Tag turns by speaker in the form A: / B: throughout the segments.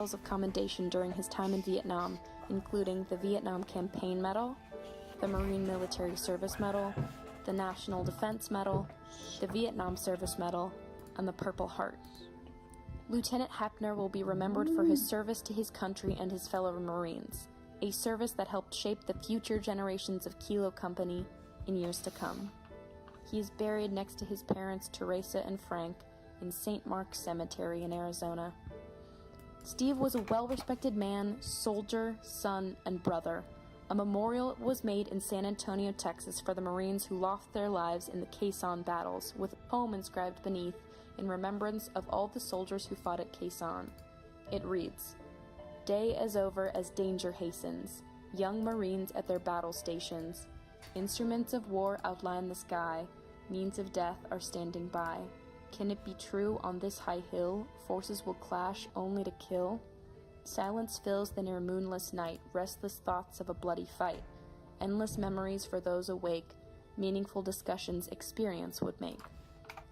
A: medals of commendation during his time in Vietnam, including the Vietnam Campaign Medal, the Marine Military Service Medal, the National Defense Medal, the Vietnam Service Medal, and the Purple Heart. Lieutenant Heppner will be remembered for his service to his country and his fellow Marines, a service that helped shape the future generations of Kilo Company in years to come. He is buried next to his parents, Teresa and Frank, in St. Mark's Cemetery in Arizona. Steve was a well-respected man, soldier, son, and brother. A memorial was made in San Antonio, Texas for the Marines who lost their lives in the Khe Sanh battles, with a poem inscribed beneath in remembrance of all the soldiers who fought at Khe Sanh. It reads, "Day is over as danger hastens, young Marines at their battle stations. Instruments of war outline the sky, means of death are standing by. Can it be true on this high hill, forces will clash only to kill? Silence fills the near moonless night, restless thoughts of a bloody fight, endless memories for those awake, meaningful discussions experience would make.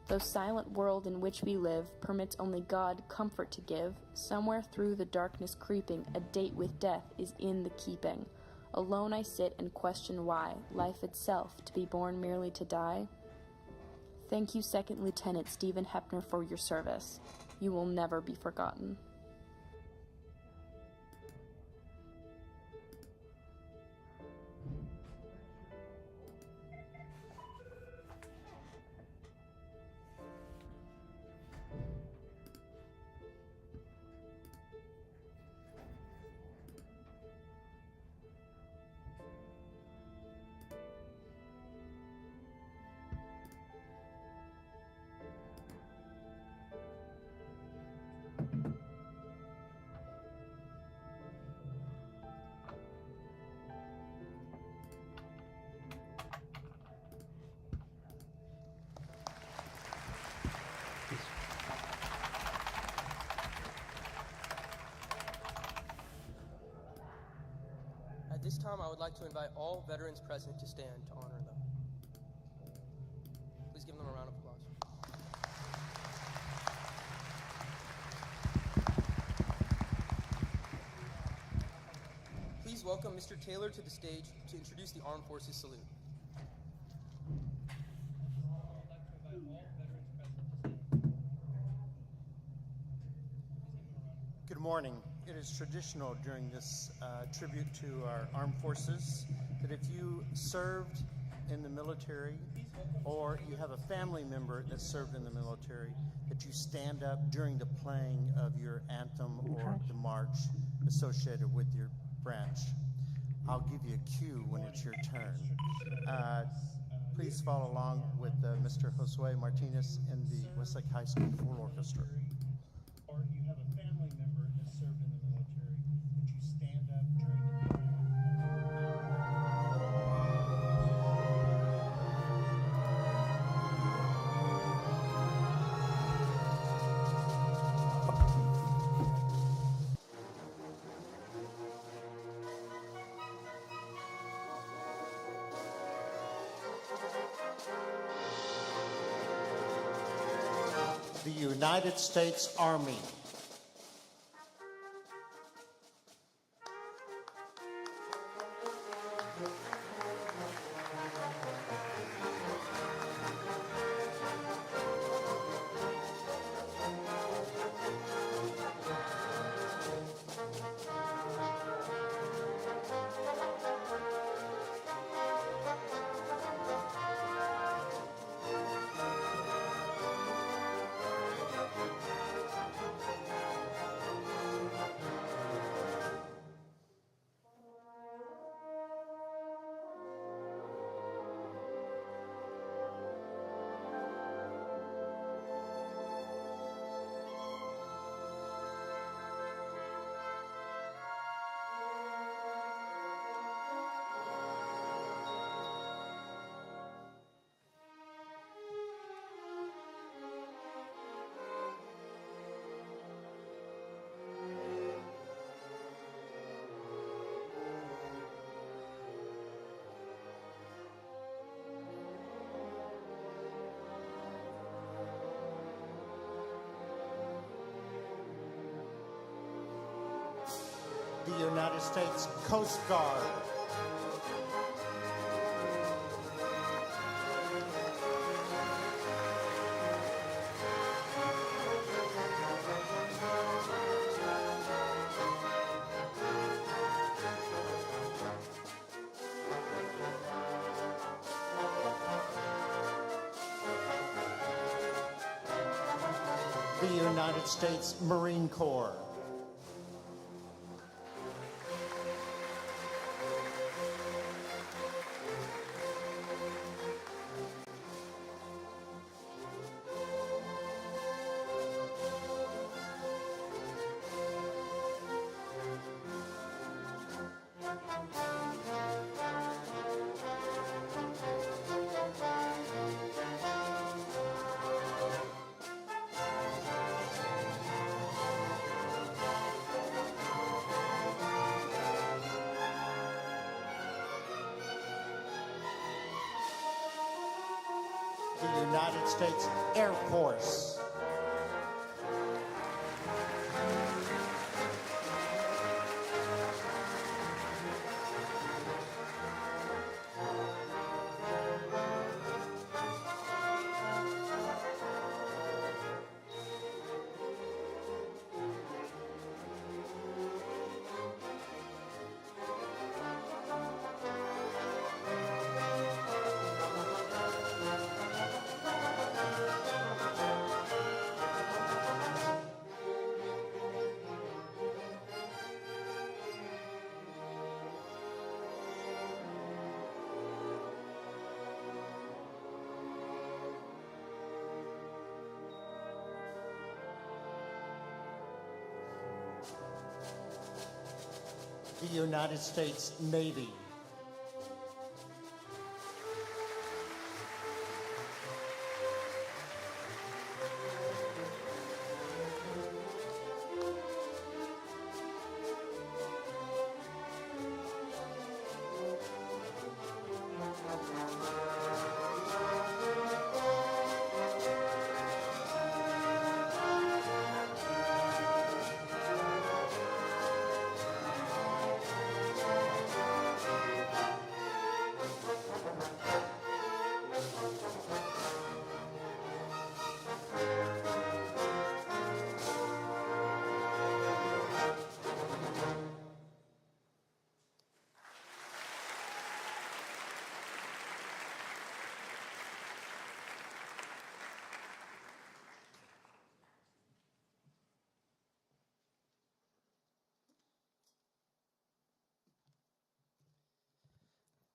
A: Though silent world in which we live permits only God comfort to give, somewhere through the darkness creeping, a date with death is in the keeping. Alone I sit and question why, life itself, to be born merely to die. Thank you, Second Lieutenant Stephen Heppner, for your service. You will never be forgotten."
B: At this time, I would like to invite all veterans present to stand to honor them. Please give them a round of applause. Please welcome Mr. Taylor to the stage to introduce the Armed Forces Salute.
C: Good morning. It is traditional during this tribute to our armed forces that if you served in the military or you have a family member that served in the military, that you stand up during the playing of your anthem or the march associated with your branch. I'll give you a cue when it's your turn. Please follow along with Mr. Josue Martinez in the Westlake High School Full Orchestra. Or you have a family member that served in the military, that you stand up during the playing. The United States Army. the United States Coast Guard, the United States Marine Corps, the United States Air Force, the United States Navy,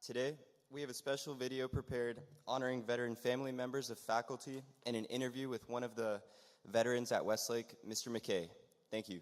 D: Today, we have a special video prepared honoring veteran family members of faculty and an interview with one of the veterans at Westlake, Mr. McKay. Thank you.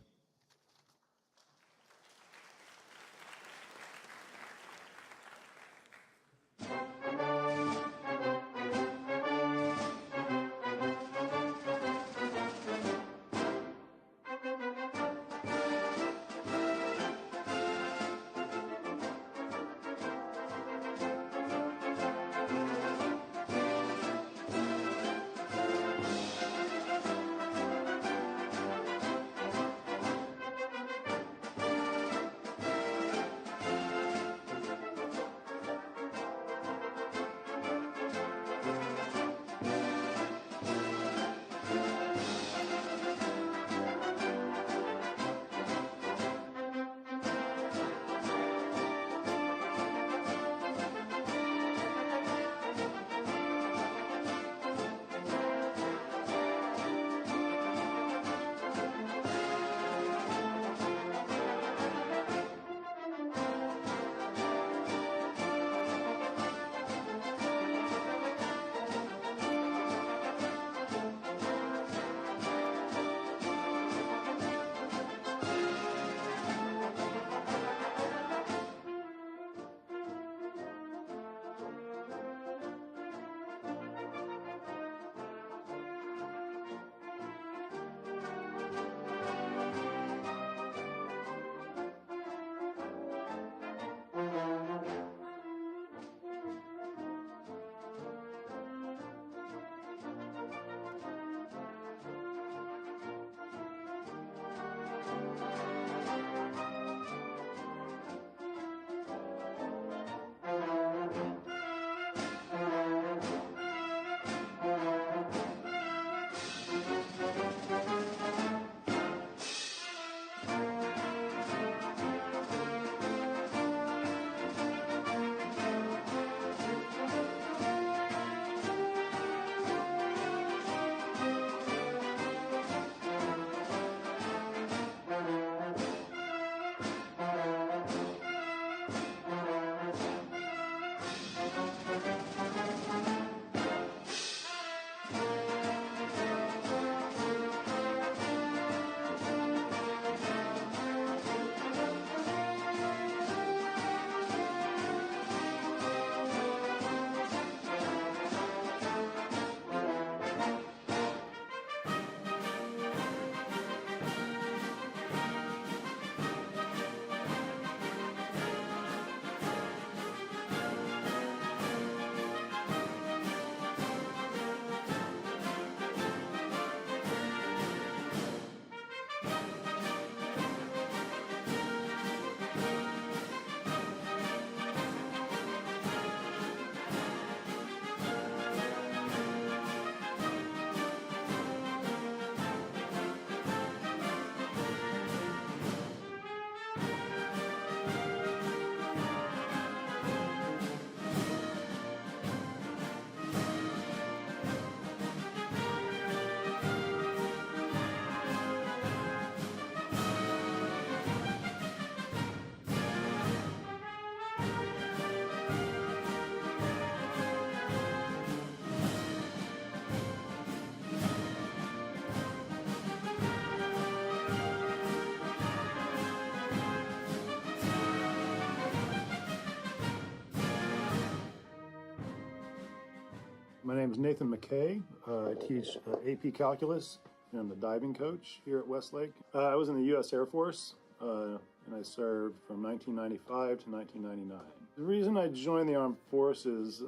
E: My name is Nathan McKay. I teach AP Calculus, and I'm the diving coach here at Westlake. I was in the U.S. Air Force, and I served from 1995 to 1999. The reason I joined the Armed Forces,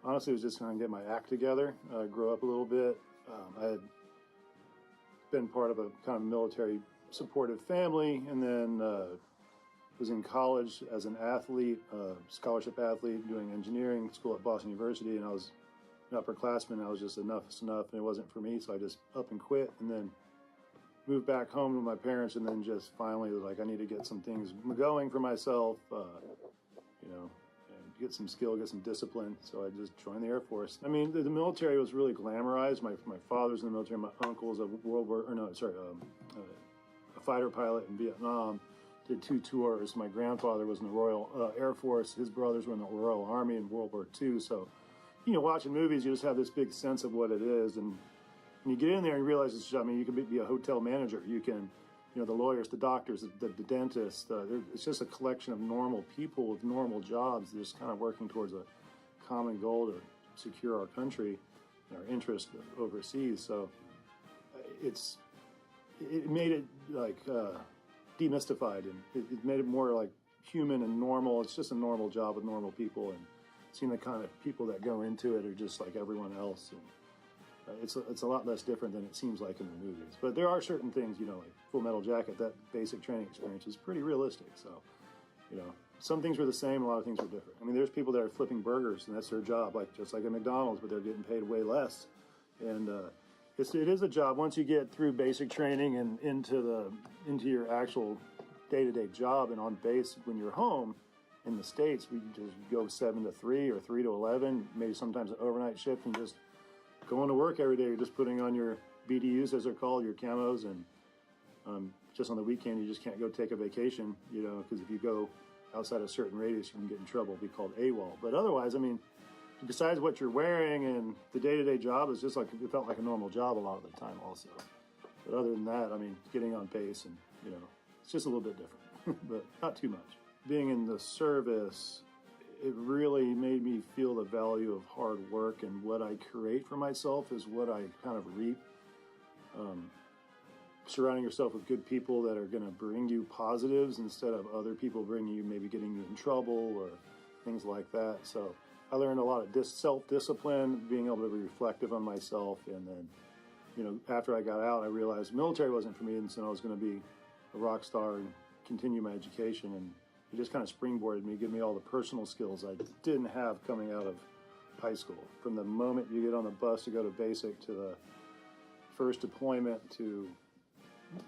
E: honestly, was just trying to get my act together, grow up a little bit. I had been part of a kind of military supportive family, and then was in college as an athlete, scholarship athlete, doing engineering school at Boston University, and I was an upperclassman. And I was just enough's enough, and it wasn't for me, so I just up and quit, and then moved back home to my parents, and then just finally was like, I need to get some things going for myself, you know, and get some skill, get some discipline. So I just joined the Air Force. I mean, the military was really glamorized. My father's in the military. My uncle's a a fighter pilot in Vietnam. Did 2 tours. My grandfather was in the Royal Air Force. His brothers were in the Royal Army in World War II. So, you know, watching movies, you just have this big sense of what it is. And when you get in there and you realize it's, I mean, you can be a hotel manager. You can, you know, the lawyers, the doctors, the dentists. It's just a collection of normal people with normal jobs, just kind of working towards a common goal to secure our country and our interest overseas. So it made it like demystified, and it made it more like human and normal. It's just a normal job with normal people, and seeing the kind of people that go into it are just like everyone else. And it's a lot less different than it seems like in the movies. But there are certain things, you know, like Full Metal Jacket, that basic training experience is pretty realistic. So, you know, some things were the same, a lot of things were different. I mean, there's people that are flipping burgers, and that's their job, like just like at McDonald's, but they're getting paid way less. And it is a job. Once you get through basic training and into your actual day-to-day job and on base when you're home in the States, we just go 7 to 3 or 3 to 11, maybe sometimes an overnight shift, and just going to work every day. You're just putting on your BDUs, as they're called, your camos, and just on the weekend you just can't go take a vacation, you know, because if you go outside a certain radius, you can get in trouble, be called AWOL. But otherwise, I mean, besides what you're wearing and the day-to-day job is just like, it felt like a normal job a lot of the time also. But other than that, I mean, getting on pace and, you know, it's just a little bit different, but not too much. Being in the service, it really made me feel the value of hard work, and what I create for myself is what I kind of reap. Surrounding yourself with good people that are going to bring you positives instead of other people bringing you, maybe getting you in trouble or things like that. So I learned a lot of self-discipline, being able to be reflective on myself. And then, you know, after I got out, I realized military wasn't for me, and so I was going to be a rock star and continue my education. And it just kind of springboarded me, give me all the personal skills I didn't have coming out of high school. From the moment you get on the bus to go to basic, to the first deployment, to,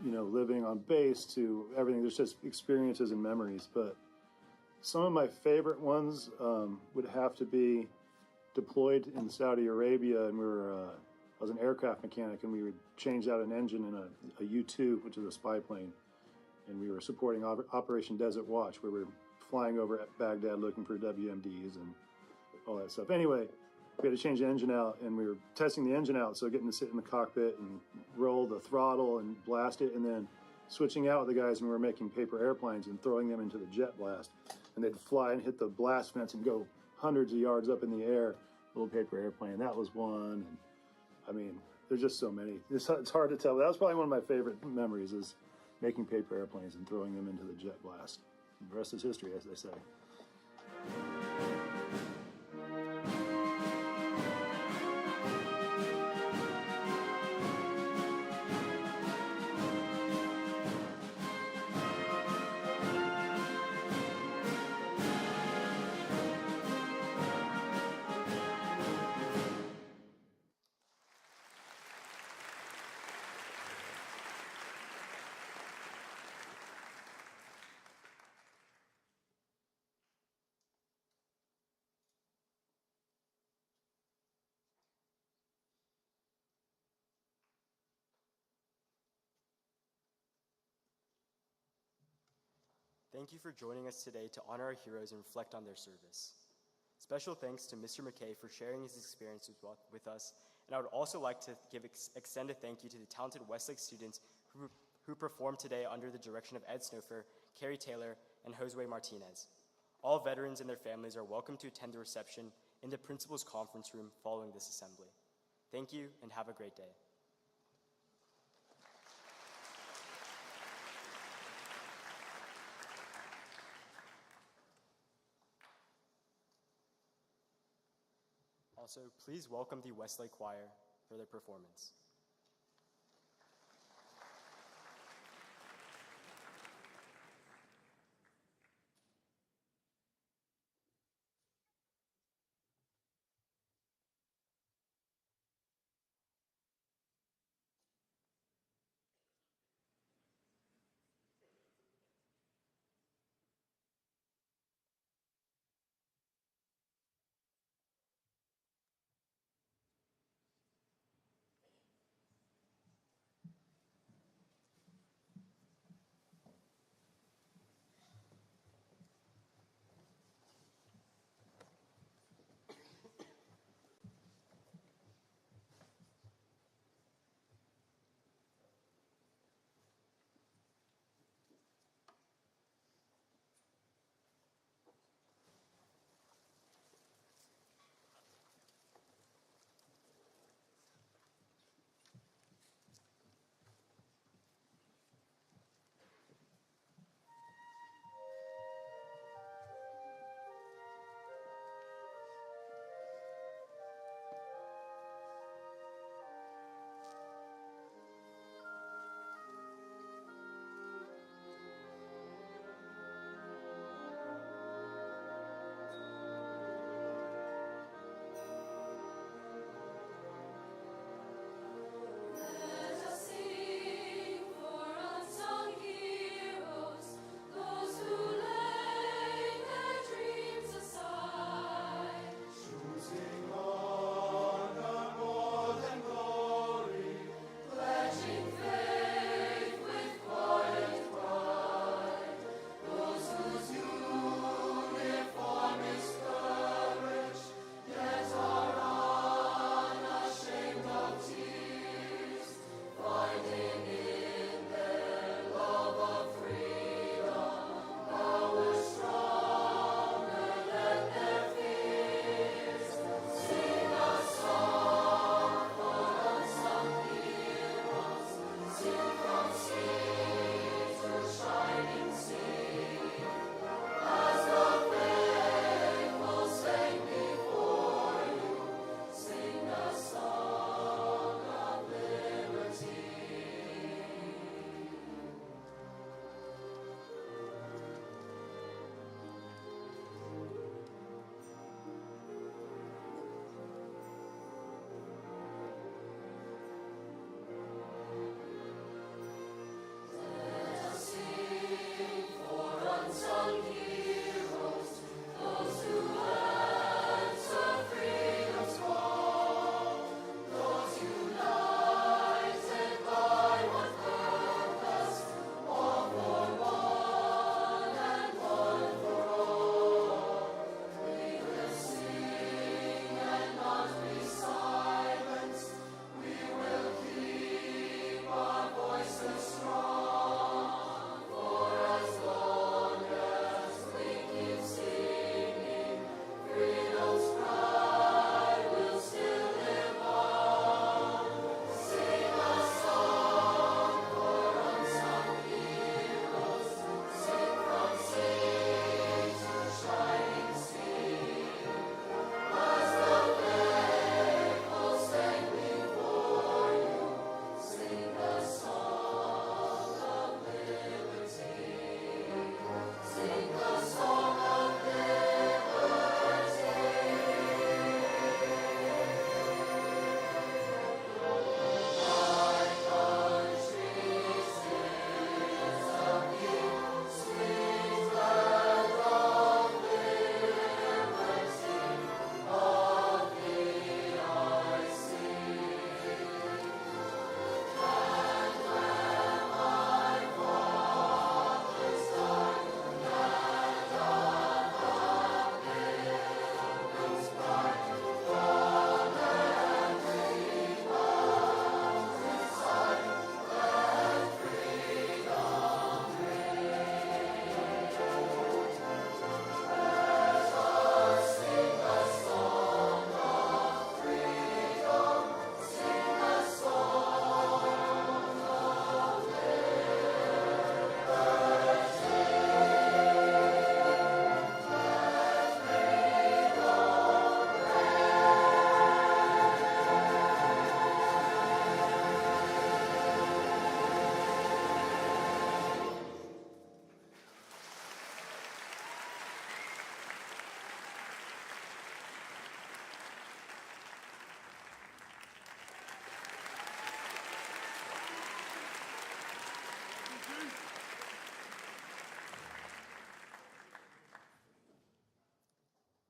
E: you know, living on base, to everything. There's just experiences and memories. But some of my favorite ones would have to be deployed in Saudi Arabia, and I was an aircraft mechanic, and we would change out an engine in a U-2, which is a spy plane, and we were supporting Operation Desert Watch, where we were flying over at Baghdad looking for WMDs and all that stuff. Anyway, we had to change the engine out, and we were testing the engine out, so getting to sit in the cockpit and roll the throttle and blast it, and then switching out with the guys, and we were making paper airplanes and throwing them into the jet blast, and they'd fly and hit the blast fence and go hundreds of yards up in the air, little paper airplane. That was one. And I mean, there's just so many. It's hard to tell, but that was probably one of my favorite memories, is making paper airplanes and throwing them into the jet blast. And the rest is history, as they say.
F: Thank you for joining us today to honor our heroes and reflect on their service. Special thanks to Mr. McKay for sharing his experiences with us, and I would also like to extend a thank you to the talented Westlake students who performed today under the direction of Ed Snowfer, Carrie Taylor, and Josue Martinez. All veterans and their families are welcome to attend the reception in the principal's conference room following this assembly. Thank you and have a great day. Also, please welcome the Westlake Choir for their performance.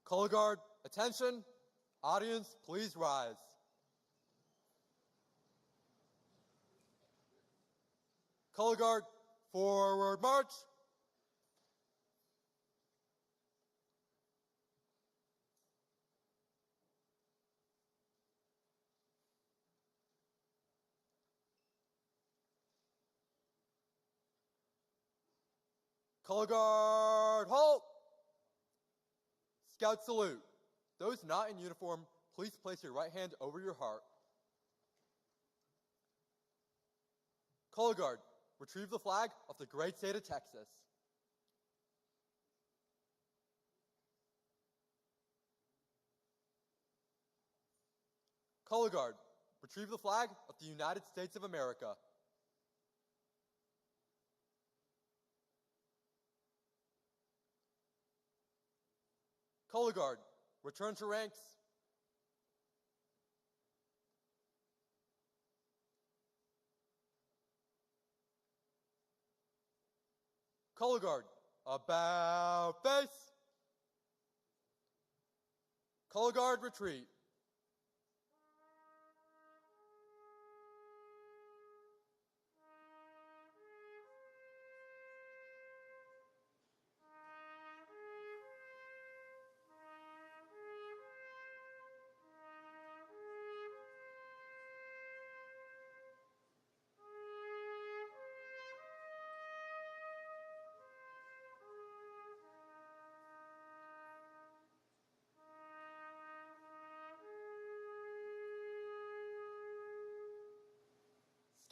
G: Color Guard, attention. Audience, please rise. Color Guard, forward march. Color Guard, halt! Scout salute. Those not in uniform, please place your right hand over your heart. Color Guard, retrieve the flag of the great state of Texas. Color Guard, retrieve the flag of the United States of America. Color Guard, return to ranks. Color Guard, about face. Color Guard, retreat.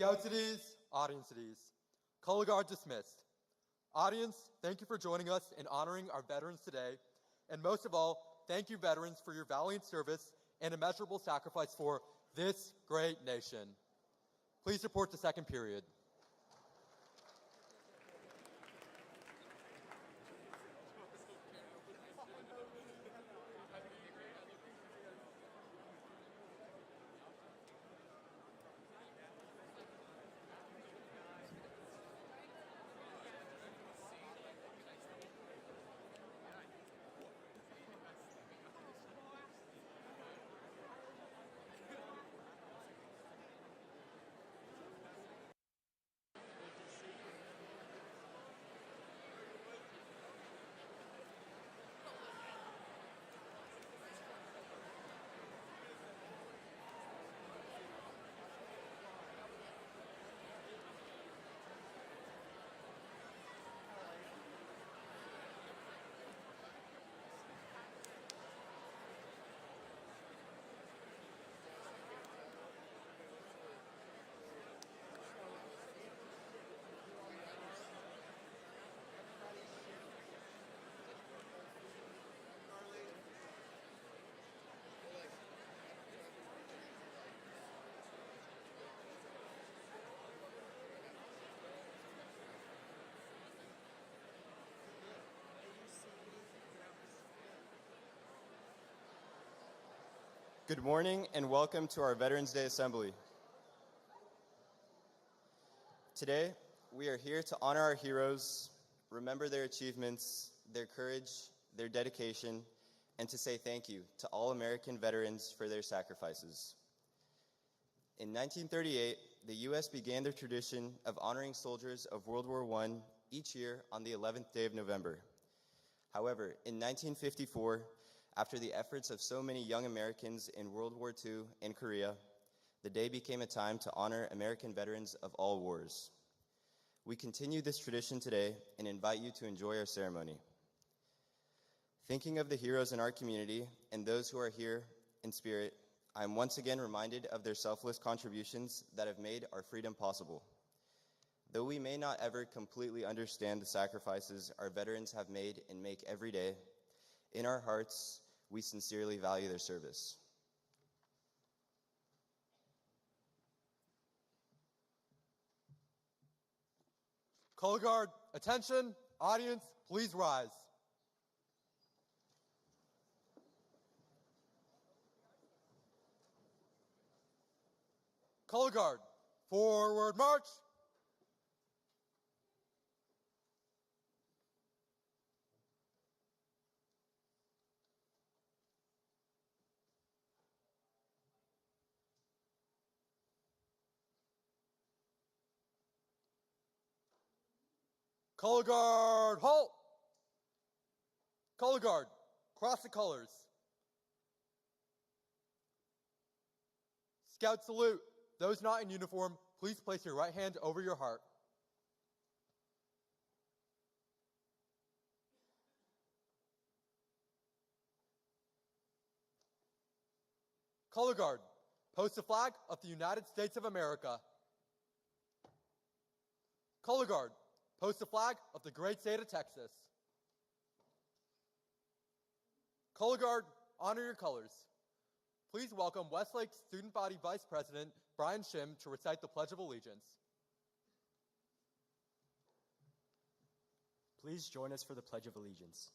G: Scouts at ease, audience at ease. Color Guard dismissed. Audience, thank you for joining us in honoring our veterans today. And most of all, thank you veterans for your valiant service and immeasurable sacrifice for this great nation. Please report to second period.
D: Good morning and welcome to our Veterans Day Assembly. Today, we are here to honor our heroes, remember their achievements, their courage, their dedication, and to say thank you to all American veterans for their sacrifices. In 1938, the U.S. began the tradition of honoring soldiers of World War I each year on the 11th day of November. However, in 1954, after the efforts of so many young Americans in World War II and Korea, the day became a time to honor American veterans of all wars. We continue this tradition today and invite you to enjoy our ceremony. Thinking of the heroes in our community and those who are here in spirit, I am once again reminded of their selfless contributions that have made our freedom possible. Though we may not ever completely understand the sacrifices our veterans have made and make every day, in our hearts, we sincerely value their service.
G: Color Guard, attention. Audience, please rise. Color Guard, forward march. Color guard, halt! Color guard, cross the colors. Scout salute. Those not in uniform, please place your right hand over your heart. Color guard, post the flag of the United States of America. Color guard, post the flag of the great state of Texas. Color guard, honor your colors. Please welcome Westlake Student Body Vice President Brian Shim to recite the Pledge of Allegiance.
F: Please join us for the Pledge of Allegiance.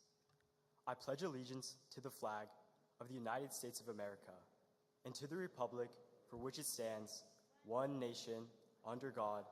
F: I pledge allegiance to the flag of the United States of America and to the republic for which it stands, one nation, under God,